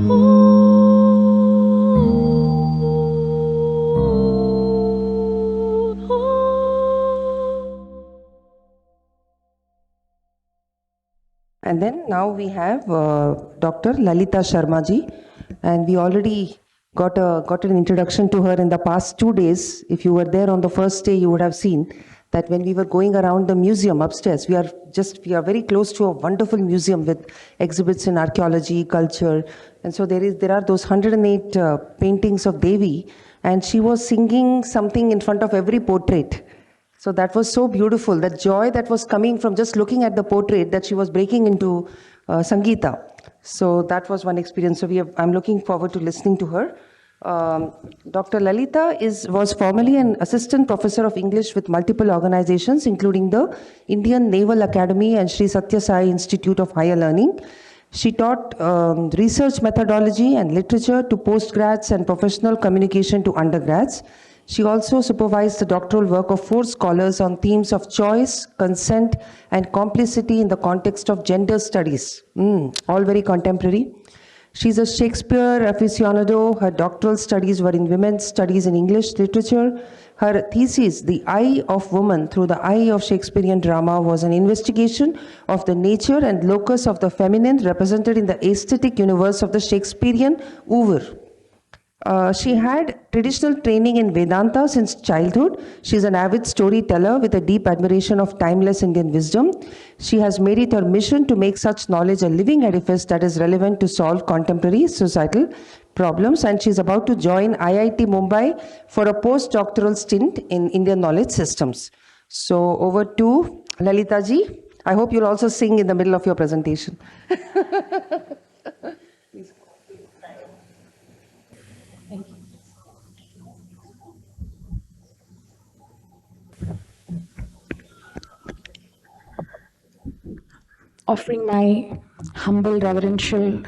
And then now we have Dr. Lalitha Sarma ji, and we already got an introduction to her in the past 2 days. If you were there on the first day, you would have seen that when we were going around the museum upstairs, we are very close to a wonderful museum with exhibits in archaeology, culture, and so there are those 108 paintings of Devi, and she was singing something in front of every portrait. So that was so beautiful, that joy that was coming from just looking at the portrait, that she was breaking into Sangeeta. So that was one experience. So I'm looking forward to listening to her. Dr. Lalitha was formerly an assistant professor of English with multiple organizations, including the Indian Naval Academy and Sri Satya Sai Institute of Higher Learning. She taught research methodology and literature to postgrads and professional communication to undergrads. She also supervised the doctoral work of 4 scholars on themes of choice, consent, and complicity in the context of gender studies. All very contemporary. She's a Shakespeare aficionado. Her doctoral studies were in women's studies in English literature. Her thesis, The Eye of Woman Through the Eye of Shakespearean Drama, was an investigation of the nature and locus of the feminine represented in the aesthetic universe of the Shakespearean oeuvre. She had traditional training in Vedanta since childhood. She is an avid storyteller with a deep admiration of timeless Indian wisdom. She has made it her mission to make such knowledge a living edifice that is relevant to solve contemporary societal problems, and she is about to join IIT Mumbai for a postdoctoral stint in Indian knowledge systems. So over to Lalitha ji. I hope you'll also sing in the middle of your presentation. Offering my humble reverential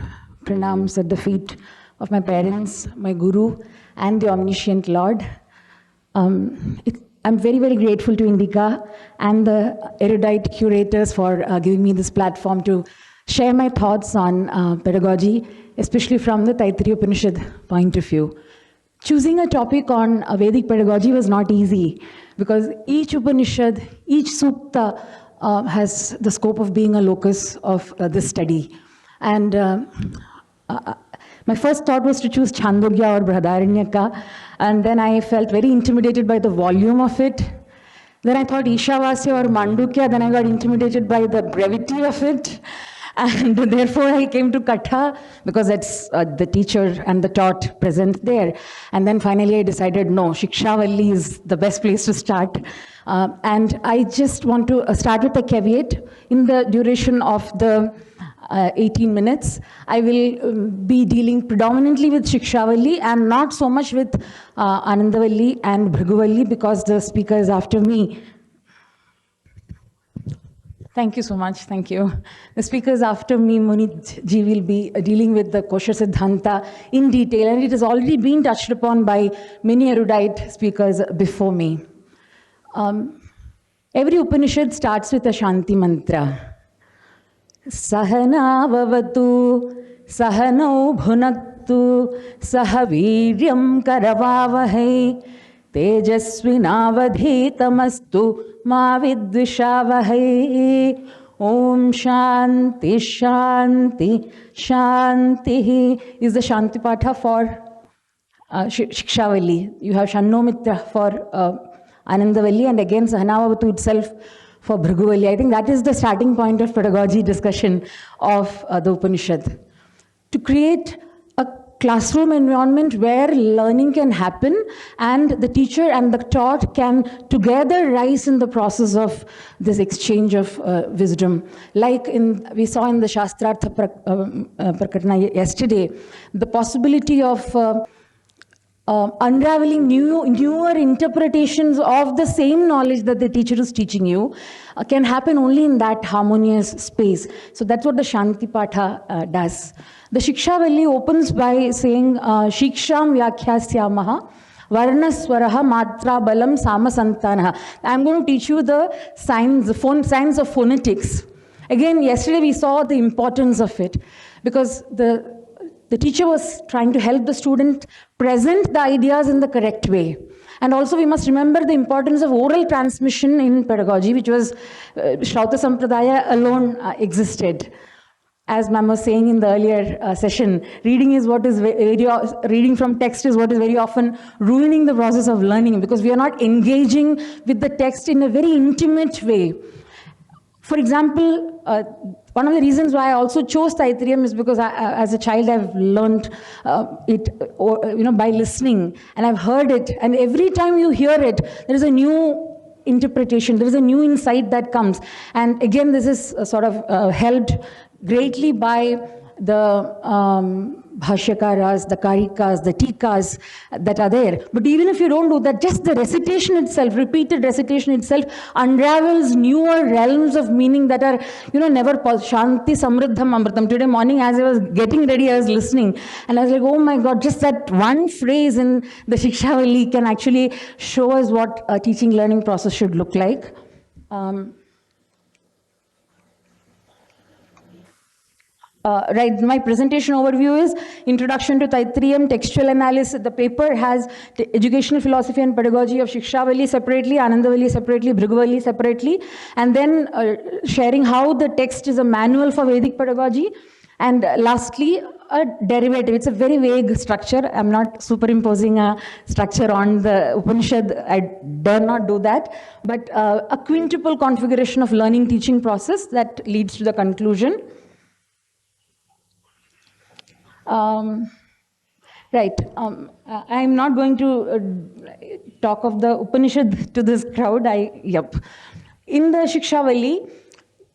pranams at the feet of my parents, my guru, and the omniscient Lord. I'm very, very grateful to Indika and the erudite curators for giving me this platform to share my thoughts on pedagogy, especially from the Taittirīya Upaniṣad point of view. Choosing a topic on Vedic pedagogy was not easy, because each Upanishad, each Sukta has the scope of being a locus of this study. And my first thought was to choose Chandogya or Brihadaranyaka, and then I felt very intimidated by the volume of it. Then I thought Ishavasya or Mandukya, then I got intimidated by the brevity of it. And therefore I came to Katha, because that's the teacher and the taught present there. And then finally I decided, no, Śikṣāvallī is the best place to start. And I just want to start with a caveat. In the duration of the 18 minutes, I will be dealing predominantly with Śikṣāvallī and not so much with Anandavalli and Bhrigu, because the speaker is after me. Thank you so much, thank you. The speakers after me, Munit ji, will be dealing with the Kosha Siddhanta in detail, and it has already been touched upon by many erudite speakers before me. Every Upanishad starts with a Shanti mantra. Sahana vavatu, sahanau bhunaktu, sahaviryam karavavahai, tejasvinavadhitamastu ma vidvishavahai. Om Shanti Shanti Shanti is the Shanti Patha for Śikṣāvallī. You have Shanno Mitra for Anandavalli, and again Sahanavavatu itself for Bhrigu. I think that is the starting point of pedagogy discussion of the Upanishad. To create a classroom environment where learning can happen and the teacher and the taught can together rise in the process of this exchange of wisdom. Like we saw in the Shastrartha Prakatana yesterday, the possibility of unraveling newer interpretations of the same knowledge that the teacher is teaching you can happen only in that harmonious space. So that's what the Shanti Patha does. The Śikṣāvallī opens by saying, Shiksham Vyakhyāsyāmaha Varnaswaraha Matra Balam Samasantanaha. I'm going to teach you the signs of phonetics. Again, yesterday we saw the importance of it, because the the teacher was trying to help the student present the ideas in the correct way. And also we must remember the importance of oral transmission in pedagogy, which was Śrauta Sampradaya alone existed. As ma'am was saying in the earlier session, reading from text is what is very often ruining the process of learning, because we are not engaging with the text in a very intimate way. For example, one of the reasons why I also chose Taittiriya is because as a child I've learned it by listening, and I've heard it, and every time you hear it, there is a new interpretation, there is a new insight that comes. And again, this is sort of helped greatly by the bhashyakaras, the karikas, the tikas that are there. But even if you don't do that, just the recitation itself, repeated recitation itself, unravels newer realms of meaning that are, never paused. Shanti samriddham amritam. Today morning, as I was getting ready, I was listening, and I was like, oh my God, just that one phrase in the Śikṣāvallī can actually show us what a teaching learning process should look like. Right, my presentation overview is Introduction to Taittiriya, Textual Analysis. The paper has Educational Philosophy and Pedagogy of Śikṣāvallī separately, Anandavalli separately, Bhriguvalli separately, and then sharing how the text is a manual for Vedic pedagogy. And lastly, a derivative. It's a very vague structure. I'm not superimposing a structure on the Upanishad. I dare not do that. But a quintuple configuration of learning teaching process that leads to the conclusion. Right. I'm not going to talk of the Upanishad to this crowd. In the Śikṣāvallī,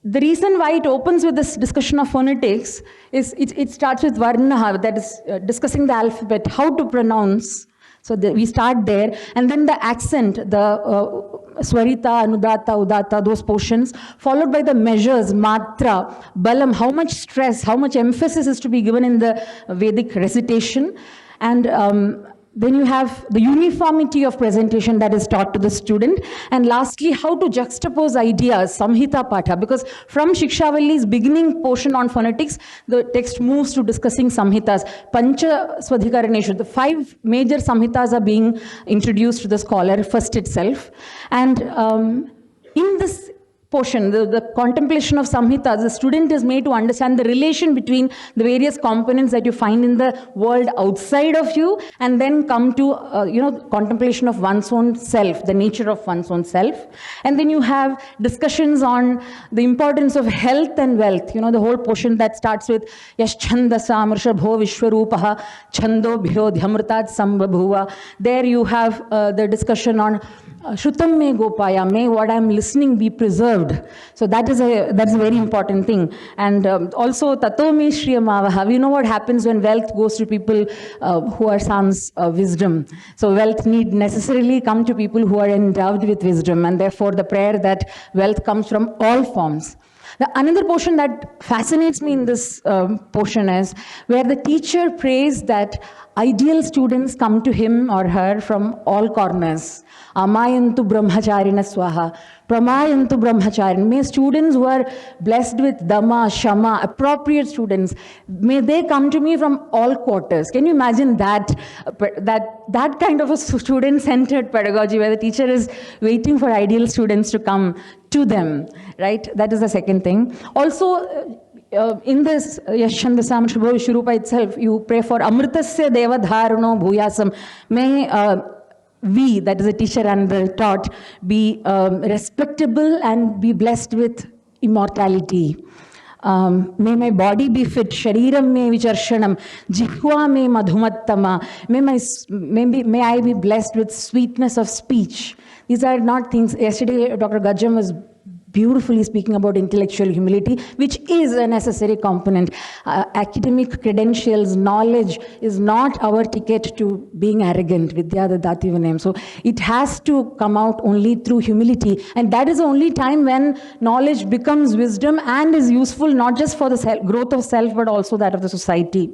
the reason why it opens with this discussion of phonetics is it starts with Varna, that is discussing the alphabet, how to pronounce. So we start there, and then the accent, the Swarita, Anudata, Udata, those portions, followed by the measures, Matra, Balam, how much stress, how much emphasis is to be given in the Vedic recitation. And then you have the uniformity of presentation that is taught to the student. And lastly, how to juxtapose ideas, Samhita Patha, because from Śikṣāvalli's beginning portion on phonetics, the text moves to discussing Samhitas. Pancha Swadhikaraneshu, the 5 major Samhitas are being introduced to the scholar first itself. And in this portion, the contemplation of Samhitas, the student is made to understand the relation between the various components that you find in the world outside of you, and then come to, contemplation of one's own self, the nature of one's own self. And then you have discussions on the importance of health and wealth, the whole portion that starts with Yaschandasa Amrshabho Vishwarupaha Chando Dhyamrtat Sambhabhuva. There you have the discussion on Shrutam me gopaya, may what I'm listening be preserved. So that's a very important thing. And also tato me shriyamavaha. We know what happens when wealth goes to people who are sans wisdom. So wealth need necessarily come to people who are endowed with wisdom, and therefore the prayer that wealth comes from all forms. Another portion that fascinates me in this portion is where the teacher prays that ideal students come to him or her from all corners. Amayantu brahmacharina swaha, pramayantu brahmacharin. May students who are blessed with dhamma, shama, appropriate students, may they come to me from all quarters. Can you imagine that kind of a student-centered pedagogy where the teacher is waiting for ideal students to come to them, right? That is the second thing. Also, in this Yashandasam Shubho Vishwarupa itself, you pray for Amritasya Devadharuno Bhuyasam. May we, that is a teacher and the taught, be respectable and be blessed with immortality. May my body be fit, shariram me vicharshanam, jihva me madhumattama. May I be blessed with sweetness of speech. These are not things. Yesterday, Dr. Gajam was beautifully speaking about intellectual humility, which is a necessary component. Academic credentials, knowledge is not our ticket to being arrogant, vidya dadati vinayam. So it has to come out only through humility, and that is the only time when knowledge becomes wisdom and is useful not just for the growth of self but also that of the society.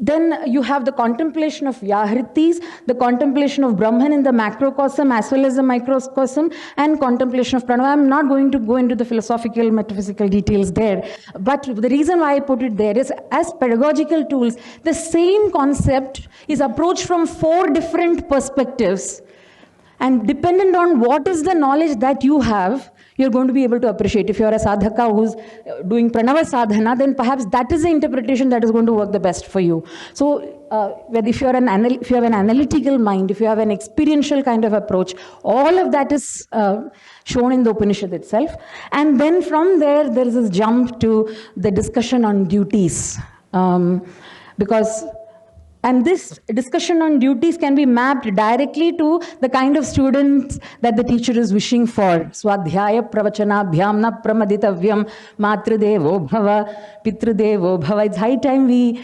Then you have the contemplation of Vyahritis, the contemplation of Brahman in the macrocosm as well as the microcosm, and contemplation of Pranava. I'm not going to go into the philosophical, metaphysical details there. But the reason why I put it there is, as pedagogical tools, the same concept is approached from 4 different perspectives. And dependent on what is the knowledge that you have, you're going to be able to appreciate. If you're a sadhaka who's doing pranava sadhana, then perhaps that is the interpretation that is going to work the best for you. So if you have an analytical mind, if you have an experiential kind of approach, all of that is shown in the Upanishad itself. And then from there, there is this jump to the discussion on duties. And this discussion on duties can be mapped directly to the kind of students that the teacher is wishing for. Swadhyaya pravachanabhyam na pramaditavyam matradevo bhava pitradevo bhava. It's high time we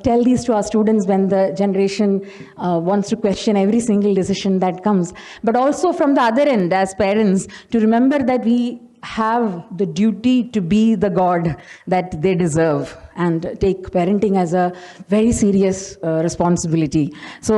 tell these to our students when the generation wants to question every single decision that comes. But also from the other end, as parents, to remember that we have the duty to be the God that they deserve, and take parenting as a very serious responsibility. So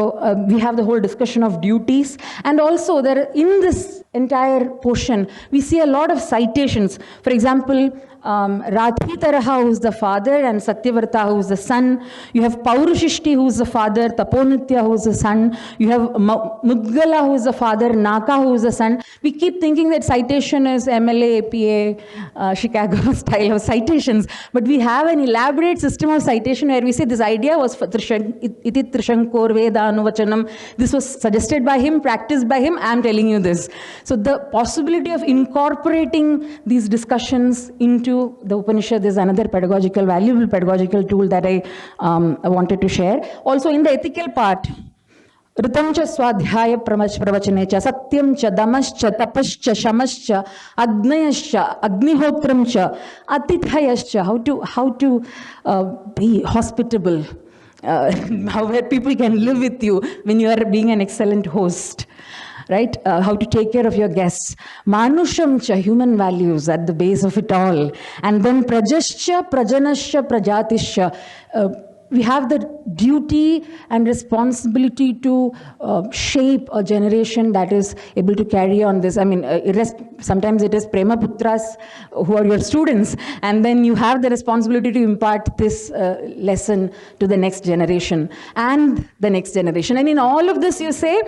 we have the whole discussion of duties, and also in this entire portion we see a lot of citations. For example, Radhitaraha, who is the father, and Satyavrata, who is the son. You have Paurushishti, who is the father, Taponitya, who is the son. You have Mudgala, who is the father, Naka, who is the son. We keep thinking that citation is MLA, APA, Chicago style of citations, but we have an elaborate system of citation where we say this idea was iti Trishankor Veda Anuvachanam. This was suggested by him, practiced by him. I am telling you this. So the possibility of incorporating these discussions into the Upanishad is another valuable pedagogical tool that I wanted to share. Also in the ethical part, Ritam cha swadhyaya pravachane satyam cha damascha tapascha shamascha agnayascha agnihotram cha atithayascha, how to be hospitable, where people can live with you when you are being an excellent host. Right? How to take care of your guests. Manusham cha, human values at the base of it all. And then prajascha, prajanascha, prajatischa. We have the duty and responsibility to shape a generation that is able to carry on this. I mean, sometimes it is prema putras who are your students, and then you have the responsibility to impart this lesson to the next generation and the next generation. And in all of this, you say,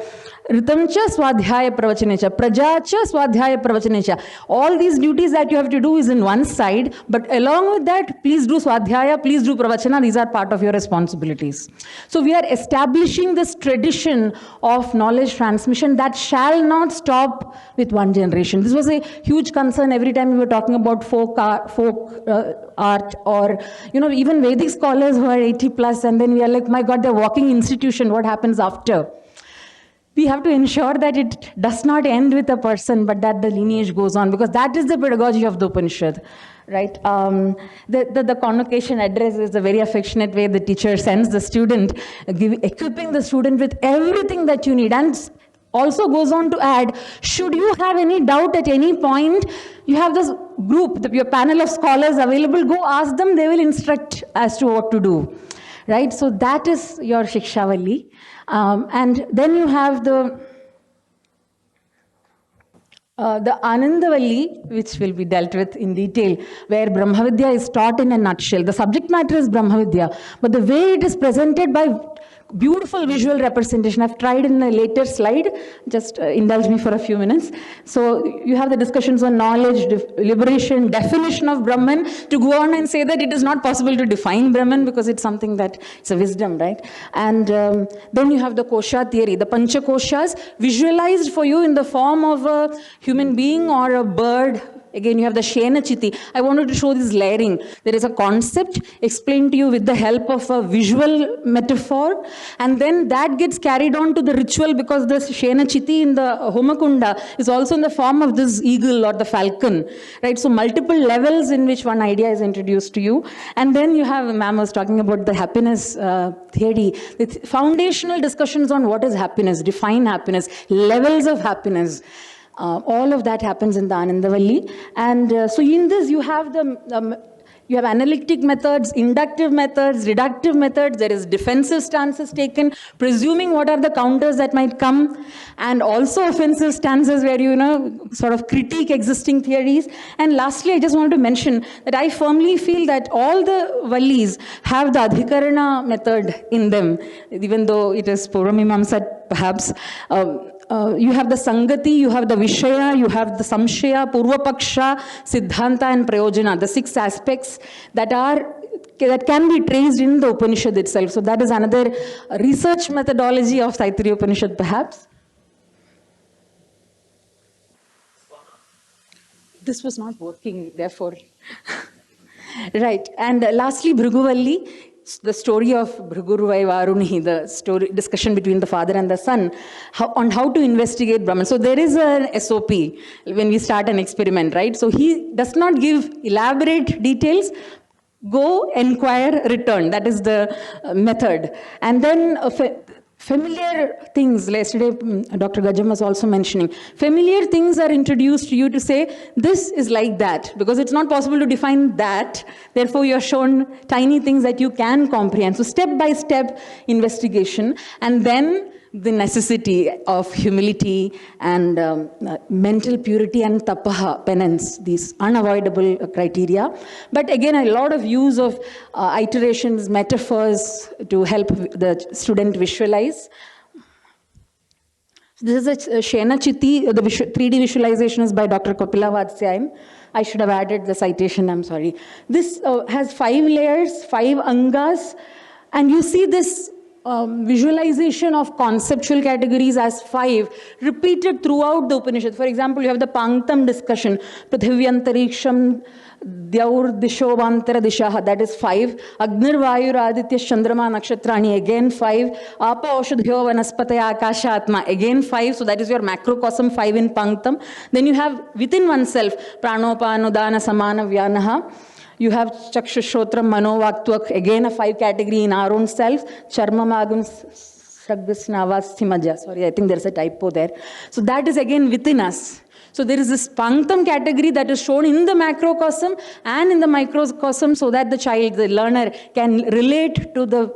Ritamcha swadhyaya pravachanecha, prajacha swadhyaya pravachanecha. All these duties that you have to do is in one side, but along with that, please do swadhyaya, please do pravachana. These are part of your responsibilities. So we are establishing this tradition of knowledge transmission that shall not stop with one generation. This was a huge concern every time we were talking about folk art, or even Vedic scholars who are 80 plus, and then we are like, my God, they're walking institution. What happens after? We have to ensure that it does not end with a person, but that the lineage goes on, because that is the pedagogy of the Upanishad. Right? The convocation address is a very affectionate way the teacher sends the student, equipping the student with everything that you need, and also goes on to add, should you have any doubt at any point, you have this group, your panel of scholars available, go ask them, they will instruct as to what to do. Right? So that is your Śikṣāvallī. And then you have the Anandavalli, which will be dealt with in detail, where Brahmavidya is taught in a nutshell. The subject matter is Brahmavidya, but the way it is presented by beautiful visual representation. I've tried in a later slide, just indulge me for a few minutes. So you have the discussions on knowledge, liberation, definition of Brahman, to go on and say that it is not possible to define Brahman because it's something that, it's a wisdom, right? And then you have the kosha theory, the pancha koshas visualized for you in the form of a human being or a bird. Again, you have the Shena Chiti. I wanted to show this layering. There is a concept explained to you with the help of a visual metaphor, and then that gets carried on to the ritual, because the Shena Chiti in the Homakunda is also in the form of this eagle or the falcon. Right? So multiple levels in which one idea is introduced to you. And then you have, ma'am was talking about the happiness theory. The foundational discussions on what is happiness, define happiness, levels of happiness. All of that happens in the Anandavalli. And so in this you have the You have analytic methods, inductive methods, reductive methods. There is defensive stances taken, presuming what are the counters that might come, and also offensive stances where you sort of critique existing theories. And lastly, I just want to mention that I firmly feel that all the Vallis have the Adhikarana method in them, even though it is Purvamimamsa perhaps. You have the Sangati, you have the Vishaya, you have the Samshaya, Purvapaksha, Siddhanta and Prayojana, the 6 aspects that can be traced in the Upanishad itself. So that is another research methodology of Taittiriya Upaniṣad perhaps. This was not working, therefore. Right, and lastly, Bhrigu, the story of Bhrigurvai Varuni, the story discussion between the father and the son on how to investigate Brahman. So there is an SOP when we start an experiment, right? So he does not give elaborate details. Go, inquire, return. That is the method. And then familiar things, yesterday Dr. Gajam was also mentioning, familiar things are introduced to you to say, this is like that, because it's not possible to define that. Therefore, you are shown tiny things that you can comprehend. So step-by-step investigation, and then the necessity of humility and mental purity and tapaha, penance, these unavoidable criteria. But again, a lot of use of iterations, metaphors to help the student visualize. This is a Shena Chitti, the 3D visualization is by Dr. Kapila Vatsyayan. I should have added the citation, I'm sorry. This has 5 layers, 5 angas, and you see this visualization of conceptual categories as 5 repeated throughout the Upanishad. For example, you have the Panktam discussion, Prithivyantariksham Dyaur Dishobantara Dishaha, that is 5. Agnir Vayur Aditya Chandrama Nakshatrani, again 5. Apa Oshadhyo Vanaspataya Akasha Atma, again 5. So that is your macrocosm 5 in Panktam. Then you have within oneself Pranopanudana Samana Vyanaha. You have Chakshashotram, Mano, Vaktvak, again a 5 category in our own self. Charma Magam Sragasnavas Thimaja. Sorry, I think there's a typo there. So that is again within us. So there is this Panktam category that is shown in the macrocosm and in the microcosm, so that the child, the learner, can relate to the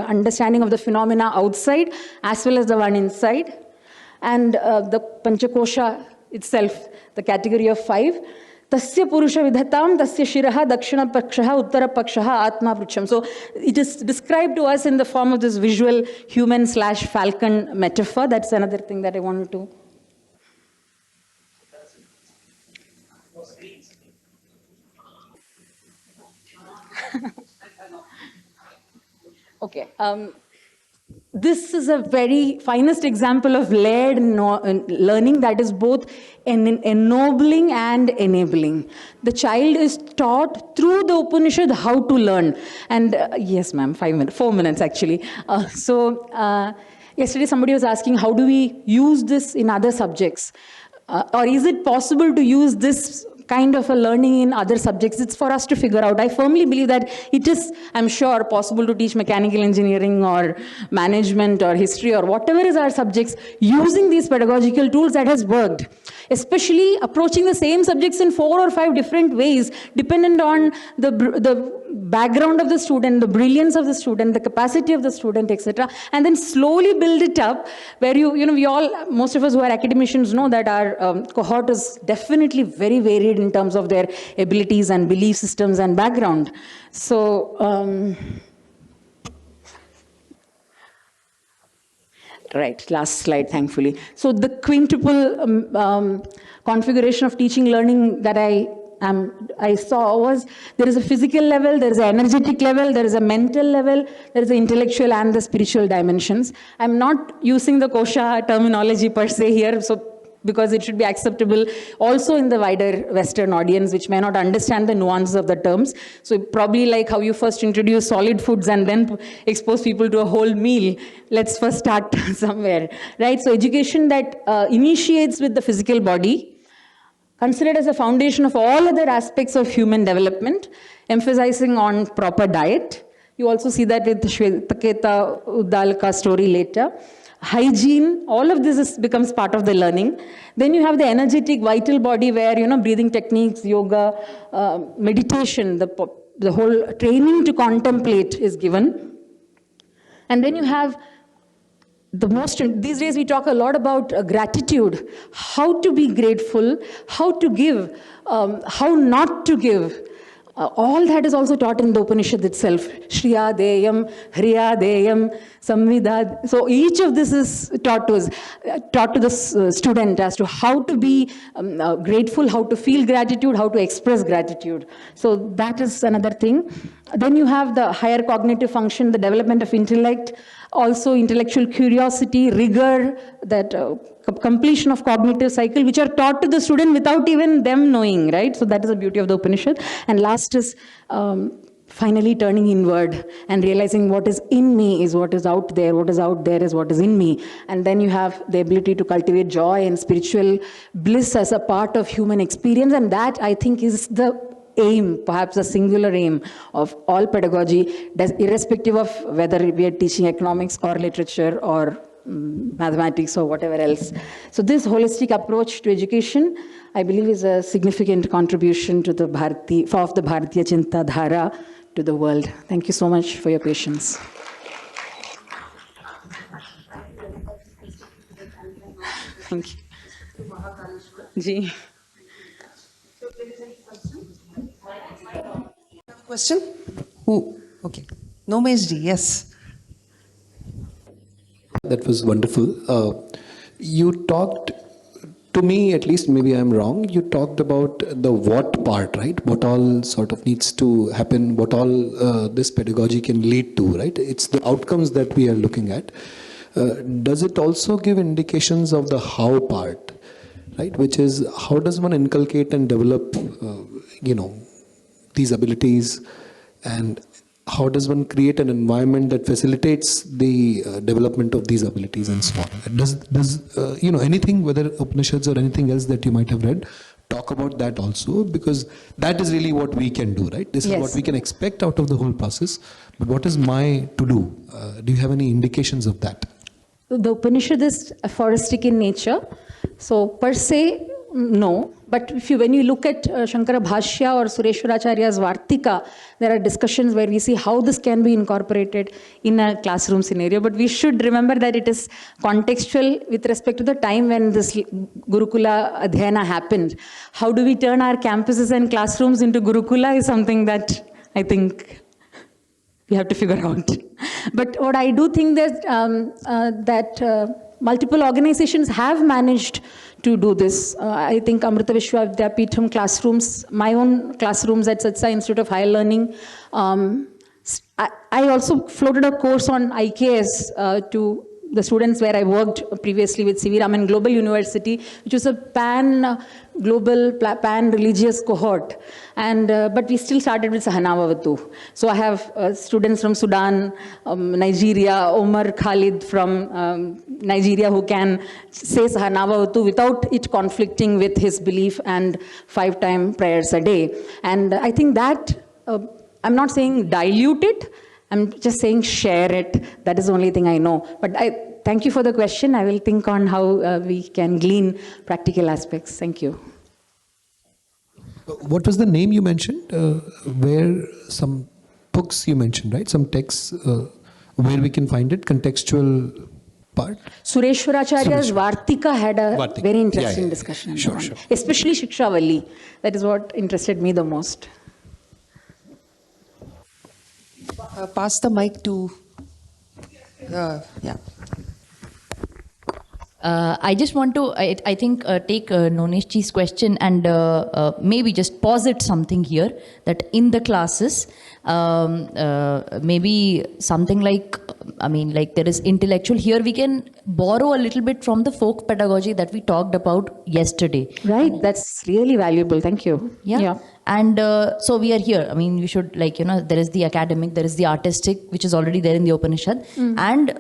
understanding of the phenomena outside as well as the one inside. And the Panchakosha itself, the category of 5. Tasya Purusha Vidhatam, Tasya Shiraha, Dakshina Pakshaha, Uttara Pakshaha, Atma Prucham. So it is described to us in the form of this visual human/falcon metaphor. That's another thing that I wanted to. Okay. This is a very finest example of layered learning that is both ennobling and enabling. The child is taught through the Upanishad how to learn. And yes, ma'am, 4 minutes actually. Yesterday somebody was asking, how do we use this in other subjects? Or is it possible to use this kind of a learning in other subjects? It's for us to figure out. I firmly believe that it is, I'm sure, possible to teach mechanical engineering or management or history or whatever is our subjects using these pedagogical tools that has worked. Especially approaching the same subjects in 4 or 5 different ways, dependent on the background of the student, the brilliance of the student, the capacity of the student, etc. And then slowly build it up where we all, most of us who are academicians know that our cohort is definitely very varied in terms of their abilities and belief systems and background. So, right, last slide, thankfully. So the quintuple configuration of teaching learning that I saw was, there is a physical level, there is an energetic level, there is a mental level, there is the intellectual and the spiritual dimensions. I'm not using the Kosha terminology per se here, so because it should be acceptable also in the wider Western audience, which may not understand the nuances of the terms. So probably like how you first introduce solid foods and then expose people to a whole meal. Let's first start somewhere, right? So education that initiates with the physical body, considered as a foundation of all other aspects of human development, emphasizing on proper diet, You also see that with Shvetaketa Uddalaka story later. Hygiene, all of this becomes part of the learning. Then you have the energetic, vital body where, breathing techniques, yoga, meditation, the whole training to contemplate is given. And then you have these days we talk a lot about gratitude, how to be grateful, how to give, how not to give. All that is also taught in the Upanishad itself. Shriya Deyam, Hriya Deyam, Samvidad. So each of this is taught to the student as to how to be grateful, how to feel gratitude, how to express gratitude. So that is another thing. Then you have the higher cognitive function, the development of intellect, also intellectual curiosity, rigor, that completion of cognitive cycle, which are taught to the student without even them knowing, right? So that is the beauty of the Upanishad. And last is finally turning inward and realizing what is in me is what is out there, what is out there is what is in me. And then you have the ability to cultivate joy and spiritual bliss as a part of human experience. And that, I think, is the aim, perhaps the singular aim of all pedagogy, irrespective of whether we are teaching economics or literature or mathematics or whatever else. So this holistic approach to education, I believe, is a significant contribution to the Bharatiya Chinta Dhara to the world. Thank you so much for your patience. Thank you. Ji. Question? Who? Okay. Nomesh ji, yes. That was wonderful. You talked, to me at least, maybe I'm wrong, you talked about the what part, right? What all sort of needs to happen, what all this pedagogy can lead to, right? It's the outcomes that we are looking at. Does it also give indications of the how part, right? Which is, how does one inculcate and develop, these abilities, and how does one create an environment that facilitates the development of these abilities and so on? Does anything, whether Upanishads or anything else that you might have read, talk about that also? Because that is really what we can do, right? This is what we can expect out of the whole process. But what is my to do? Do you have any indications of that? The Upanishad is aphoristic in nature. So per se, no. But when you look at Shankara Bhashya or Sureshwaracharya's Vartika, there are discussions where we see how this can be incorporated in a classroom scenario. But we should remember that it is contextual with respect to the time when this Gurukula Adhyayana happened. How do we turn our campuses and classrooms into Gurukula is something that I think we have to figure out. But what I do think that multiple organizations have managed to do this. I think Amrita Vishwa Vidyapeetham classrooms, my own classrooms at Satsa Institute of Higher Learning. I also floated a course on IKS to the students where I worked previously with C.V. Raman Global University, which was a pan-global, pan-religious cohort. And but we still started with Sahanavavatu. So I have students from Sudan, Nigeria, Omar Khalid from Nigeria who can say Sahanavavatu without it conflicting with his belief and 5-time prayers a day. And I think that, I'm not saying dilute it, I'm just saying share it. That is the only thing I know. But I thank you for the question. I will think on how we can glean practical aspects. Thank you. What was the name you mentioned? Where some books you mentioned, right? Some texts where we can find it, contextual part? Sureshwaracharya's Vartika had a very interesting discussion. Sure. Especially Śikṣāvallī. That is what interested me the most. Pass the mic to, I just want to, I think, take Noneshji's question and maybe just posit something here, that in the classes, maybe something like, like there is intellectual. Here we can borrow a little bit from the folk pedagogy that we talked about yesterday. Right, that's really valuable. Thank you. Yeah. And so we are here. We should, there is the academic, there is the artistic, which is already there in the Upanishad. And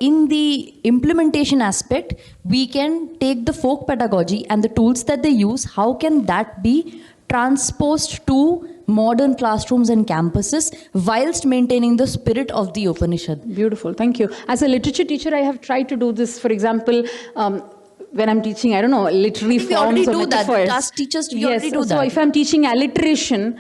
in the implementation aspect, we can take the folk pedagogy and the tools that they use. How can that be transposed to modern classrooms and campuses whilst maintaining the spirit of the Upanishad. Beautiful, thank you. As a literature teacher, I have tried to do this. For example, when I'm teaching, I don't know, literary we already forms or do that. metaphors. As teachers, we Yes, already do so that. if I'm teaching alliteration,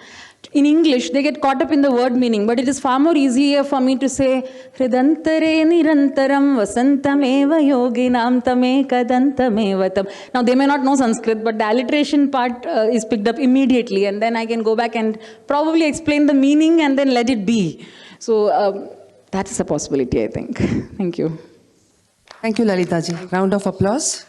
in English, they get caught up in the word meaning, but it is far more easier for me to say, Hridantare nirantaram vasantameva yoginam tamekadantamevatam. Now, they may not know Sanskrit, but the alliteration part is picked up immediately, and then I can go back and probably explain the meaning and then let it be. So, that is a possibility, I think. Thank you. Thank you, Lalita ji. Round of applause.